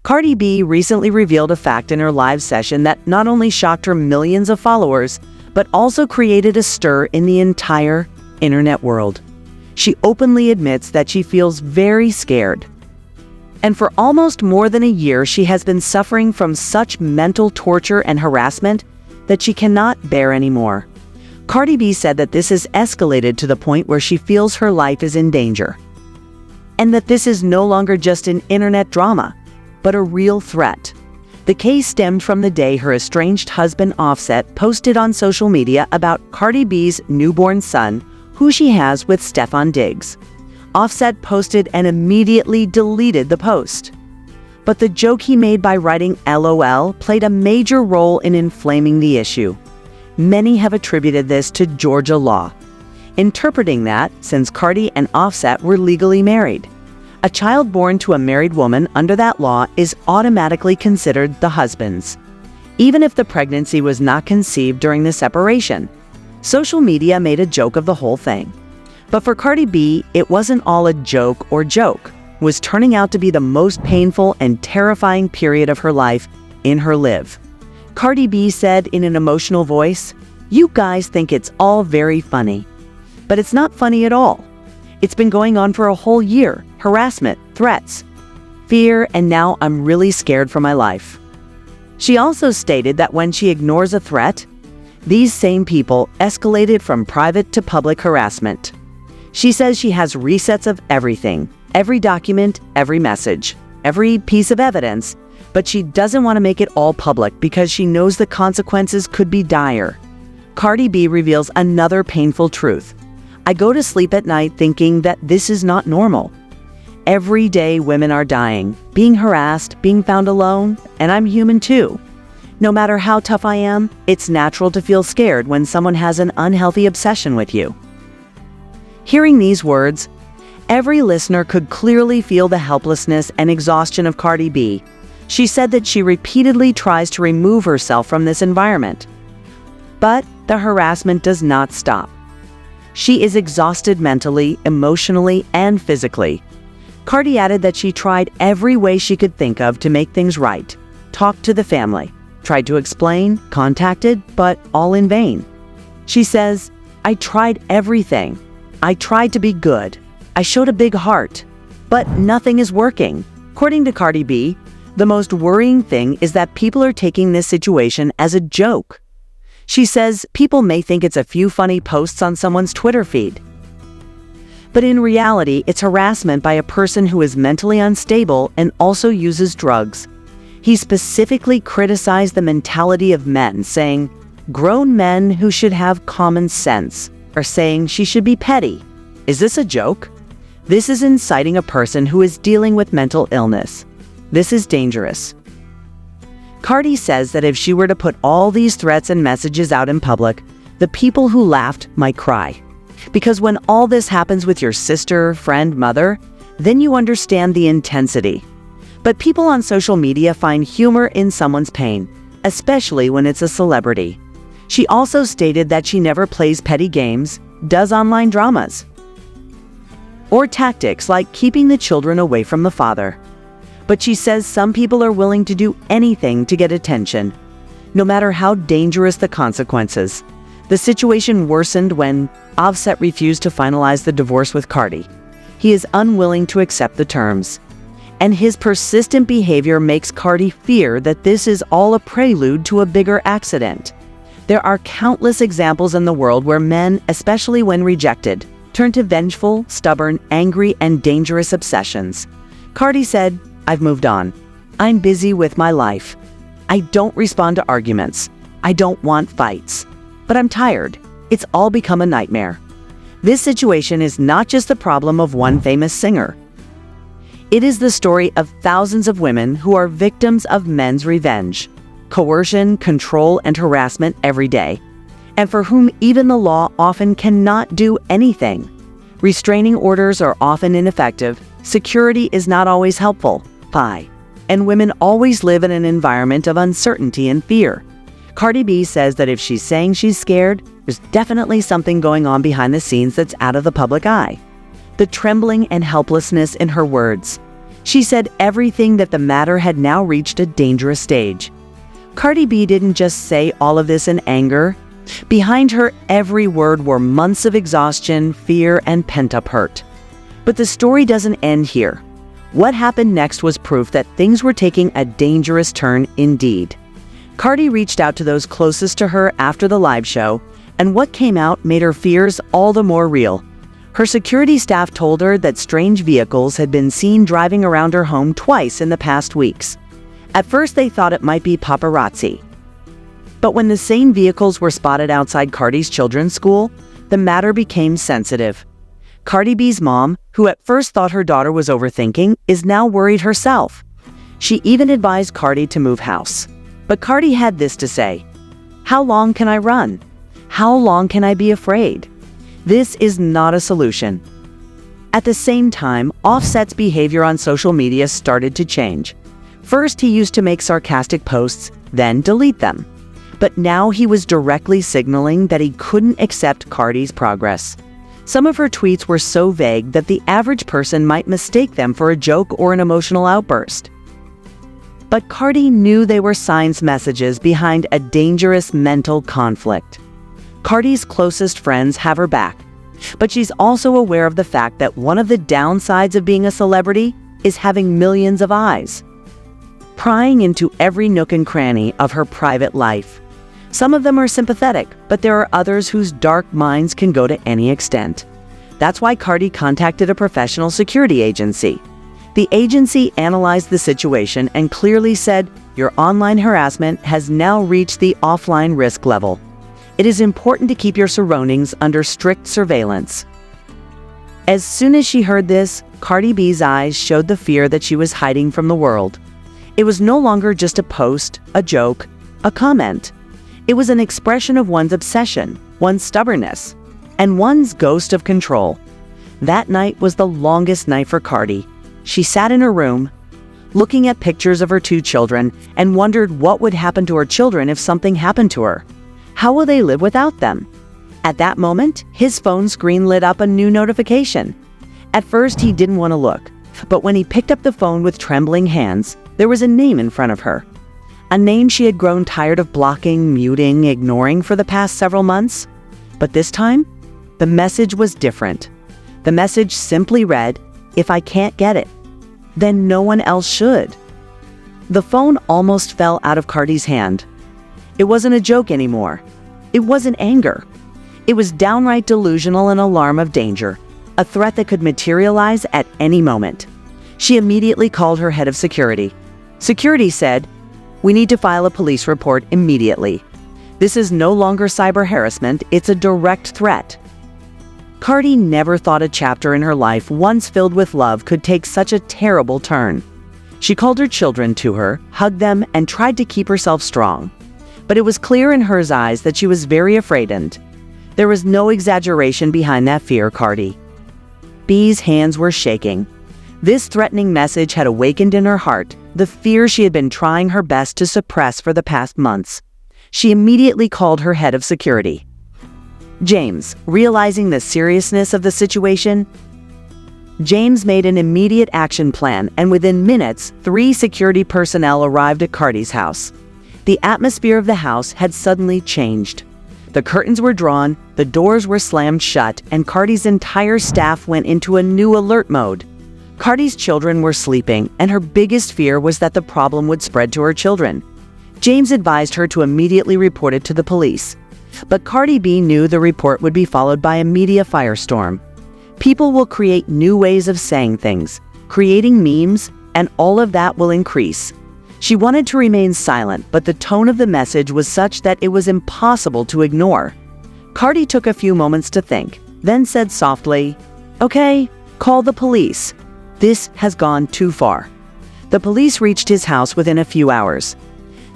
Cardi B recently revealed a fact in her live session that not only shocked her millions of followers, but also created a stir in the entire internet world. She openly admits that she feels very scared. And for almost more than a year, she has been suffering from such mental torture and harassment that she cannot bear anymore. Cardi B said that this has escalated to the point where she feels her life is in danger. And that this is no longer just an internet drama, but a real threat. The case stemmed from the day her estranged husband Offset posted on social media about Cardi B's newborn son, who she has with Stefon Diggs. Offset posted and immediately deleted the post. But the joke he made by writing LOL played a major role in inflaming the issue. Many have attributed this to Georgia law, interpreting that since Cardi and Offset were legally married, a child born to a married woman under that law is automatically considered the husband's, even if the pregnancy was not conceived during the separation. Social media made a joke of the whole thing. But for Cardi B, it wasn't all a joke was turning out to be the most painful and terrifying period of her life in her live. Cardi B said in an emotional voice, "You guys think it's all very funny, but it's not funny at all. It's been going on for a whole year, harassment, threats, fear, and now I'm really scared for my life." She also stated that when she ignores a threat, these same people escalated from private to public harassment. She says she has resets of everything, every document, every message, every piece of evidence, but she doesn't want to make it all public because she knows the consequences could be dire. Cardi B reveals another painful truth. "I go to sleep at night thinking that this is not normal. Every day women are dying, being harassed, being found alone, and I'm human too. No matter how tough I am, it's natural to feel scared when someone has an unhealthy obsession with you." Hearing these words, every listener could clearly feel the helplessness and exhaustion of Cardi B. She said that she repeatedly tries to remove herself from this environment. But the harassment does not stop. She is exhausted mentally, emotionally, and physically. Cardi added that she tried every way she could think of to make things right, talked to the family, tried to explain, contacted, but all in vain. She says, "I tried everything. I tried to be good. I showed a big heart, but nothing is working." According to Cardi B, the most worrying thing is that people are taking this situation as a joke. She says people may think it's a few funny posts on someone's Twitter feed. But in reality, it's harassment by a person who is mentally unstable and also uses drugs. He specifically criticized the mentality of men, saying, "Grown men who should have common sense are saying she should be petty. Is this a joke?" This is inciting a person who is dealing with mental illness. This is dangerous. Cardi says that if she were to put all these threats and messages out in public, the people who laughed might cry. Because when all this happens with your sister, friend, mother, then you understand the intensity. But people on social media find humor in someone's pain, especially when it's a celebrity. She also stated that she never plays petty games, does online dramas, or tactics like keeping the children away from the father. But she says some people are willing to do anything to get attention, no matter how dangerous the consequences. The situation worsened when Offset refused to finalize the divorce with Cardi. He is unwilling to accept the terms. And his persistent behavior makes Cardi fear that this is all a prelude to a bigger accident. There are countless examples in the world where men, especially when rejected, turn to vengeful, stubborn, angry, and dangerous obsessions. Cardi said, "I've moved on. I'm busy with my life. I don't respond to arguments. I don't want fights. But I'm tired. It's all become a nightmare." This situation is not just the problem of one famous singer. It is the story of thousands of women who are victims of men's revenge, coercion, control, and harassment every day, and for whom even the law often cannot do anything. Restraining orders are often ineffective, security is not always helpful, and women always live in an environment of uncertainty and fear. Cardi B says that if she's saying she's scared, there's definitely something going on behind the scenes that's out of the public eye. The trembling and helplessness in her words, She said everything that the matter had now reached a dangerous stage. Cardi B didn't just say all of this in anger. Behind her every word were months of exhaustion, fear, and pent-up hurt. But the story doesn't end here. What happened next was proof that things were taking a dangerous turn indeed. Cardi reached out to those closest to her after the live show, and what came out made her fears all the more real. Her security staff told her that strange vehicles had been seen driving around her home twice in the past weeks. At first, they thought it might be paparazzi. But when the same vehicles were spotted outside Cardi's children's school, the matter became sensitive. Cardi B's mom, who at first thought her daughter was overthinking, is now worried herself. She even advised Cardi to move house. But Cardi had this to say: "How long can I run? How long can I be afraid? This is not a solution." At the same time, Offset's behavior on social media started to change. First, he used to make sarcastic posts, then delete them. But now he was directly signaling that he couldn't accept Cardi's progress. Some of her tweets were so vague that the average person might mistake them for a joke or an emotional outburst. But Cardi knew they were signs messages behind a dangerous mental conflict. Cardi's closest friends have her back, but she's also aware of the fact that one of the downsides of being a celebrity is having millions of eyes, prying into every nook and cranny of her private life. Some of them are sympathetic, but there are others whose dark minds can go to any extent. That's why Cardi contacted a professional security agency. The agency analyzed the situation and clearly said, "Your online harassment has now reached the offline risk level. It is important to keep your surroundings under strict surveillance." As soon as she heard this, Cardi B's eyes showed the fear that she was hiding from the world. It was no longer just a post, a joke, a comment. It was an expression of one's obsession, one's stubbornness, and one's ghost of control. That night was the longest night for Cardi. She sat in her room, looking at pictures of her 2 children, and wondered what would happen to her children if something happened to her. How will they live without them? At that moment, his phone screen lit up a new notification. At first, he didn't want to look, but when he picked up the phone with trembling hands, there was a name in front of her. A name she had grown tired of blocking, muting, ignoring for the past several months. But this time, the message was different. The message simply read, "If I can't get it, then no one else should." The phone almost fell out of Cardi's hand. It wasn't a joke anymore. It wasn't anger. It was downright delusional, an alarm of danger, a threat that could materialize at any moment. She immediately called her head of security. Security said, "We need to file a police report immediately. This is no longer cyber harassment, it's a direct threat." Cardi never thought a chapter in her life once filled with love could take such a terrible turn. She called her children to her, hugged them, and tried to keep herself strong. But it was clear in her eyes that she was very afraid, and there was no exaggeration behind that fear. Cardi B's hands were shaking. This threatening message had awakened in her heart the fear she had been trying her best to suppress for the past months. She immediately called her head of security. James, realizing the seriousness of the situation, James made an immediate action plan, and within minutes, 3 security personnel arrived at Cardi's house. The atmosphere of the house had suddenly changed. The curtains were drawn, the doors were slammed shut, and Cardi's entire staff went into a new alert mode. Cardi's children were sleeping, and her biggest fear was that the problem would spread to her children. James advised her to immediately report it to the police. But Cardi B knew the report would be followed by a media firestorm. People will create new ways of saying things, creating memes, and all of that will increase. She wanted to remain silent, but the tone of the message was such that it was impossible to ignore. Cardi took a few moments to think, then said softly, "Okay, call the police. This has gone too far." The police reached his house within a few hours.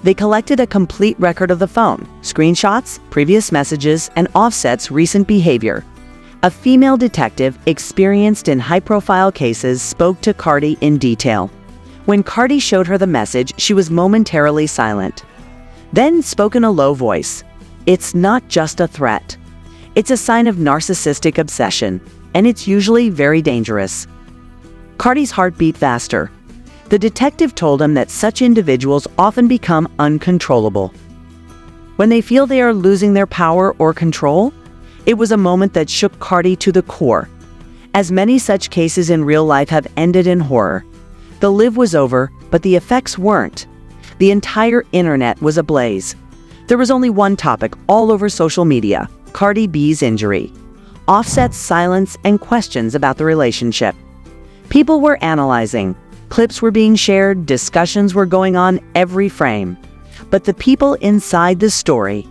They collected a complete record of the phone, screenshots, previous messages, and Offset's recent behavior. A female detective experienced in high-profile cases spoke to Cardi in detail. When Cardi showed her the message, she was momentarily silent. Then spoke in a low voice. "It's not just a threat. It's a sign of narcissistic obsession, and it's usually very dangerous." Cardi's heart beat faster. The detective told him that such individuals often become uncontrollable. When they feel they are losing their power or control, it was a moment that shook Cardi to the core. As many such cases in real life have ended in horror. The live was over, but the effects weren't. The entire internet was ablaze. There was only one topic all over social media: Cardi B's injury. Offset's silence and questions about the relationship. People were analyzing. Clips were being shared, discussions were going on every frame. But the people inside the story,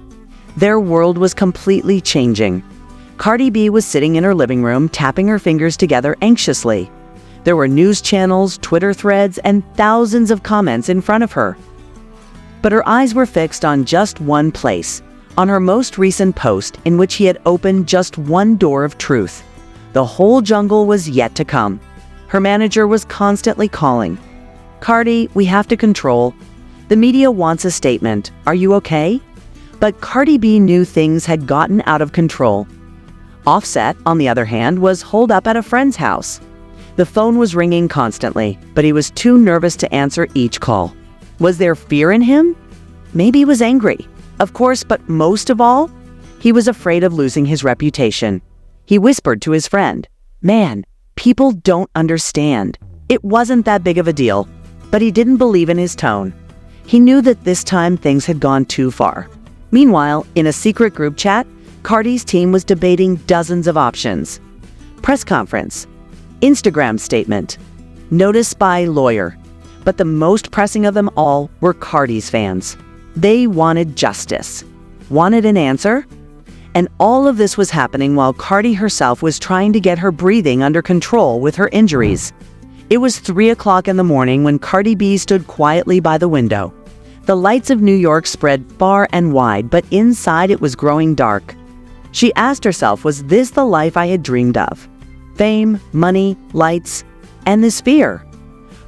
their world was completely changing. Cardi B was sitting in her living room, tapping her fingers together anxiously. There were news channels, Twitter threads, and thousands of comments in front of her. But her eyes were fixed on just one place, on her most recent post in which he had opened just one door of truth. The whole jungle was yet to come. Her manager was constantly calling. "Cardi, we have to control. The media wants a statement. Are you okay?" But Cardi B knew things had gotten out of control. Offset, on the other hand, was holed up at a friend's house. The phone was ringing constantly, but he was too nervous to answer each call. Was there fear in him? Maybe he was angry. Of course, but most of all, he was afraid of losing his reputation. He whispered to his friend, "Man, people don't understand. It wasn't that big of a deal." But he didn't believe in his tone. He knew that this time things had gone too far. Meanwhile, in a secret group chat, Cardi's team was debating dozens of options. Press conference, Instagram statement, notice by lawyer. But the most pressing of them all were Cardi's fans. They wanted justice. Wanted an answer? And all of this was happening while Cardi herself was trying to get her breathing under control with her injuries. It was 3 o'clock in the morning when Cardi B stood quietly by the window. The lights of New York spread far and wide, but inside it was growing dark. She asked herself, was this the life I had dreamed of? Fame, money, lights, and this fear.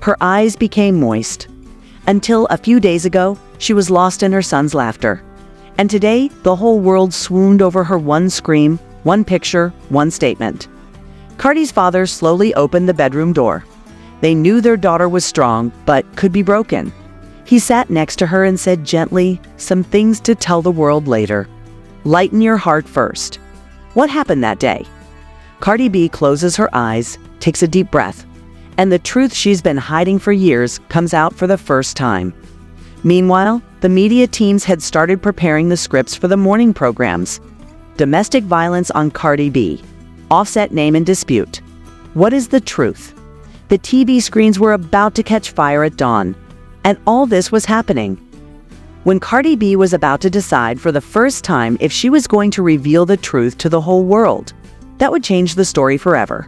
Her eyes became moist. Until a few days ago, she was lost in her son's laughter. And today, the whole world swooned over her one scream, one picture, one statement. Cardi's father slowly opened the bedroom door. They knew their daughter was strong, but could be broken. He sat next to her and said gently, "Some things to tell the world later. Lighten your heart first." What happened that day? Cardi B closes her eyes, takes a deep breath, and the truth she's been hiding for years comes out for the first time. Meanwhile, the media teams had started preparing the scripts for the morning programs. Domestic violence on Cardi B. Offset name in dispute. What is the truth? The TV screens were about to catch fire at dawn. And all this was happening when Cardi B was about to decide for the first time if she was going to reveal the truth to the whole world. That would change the story forever.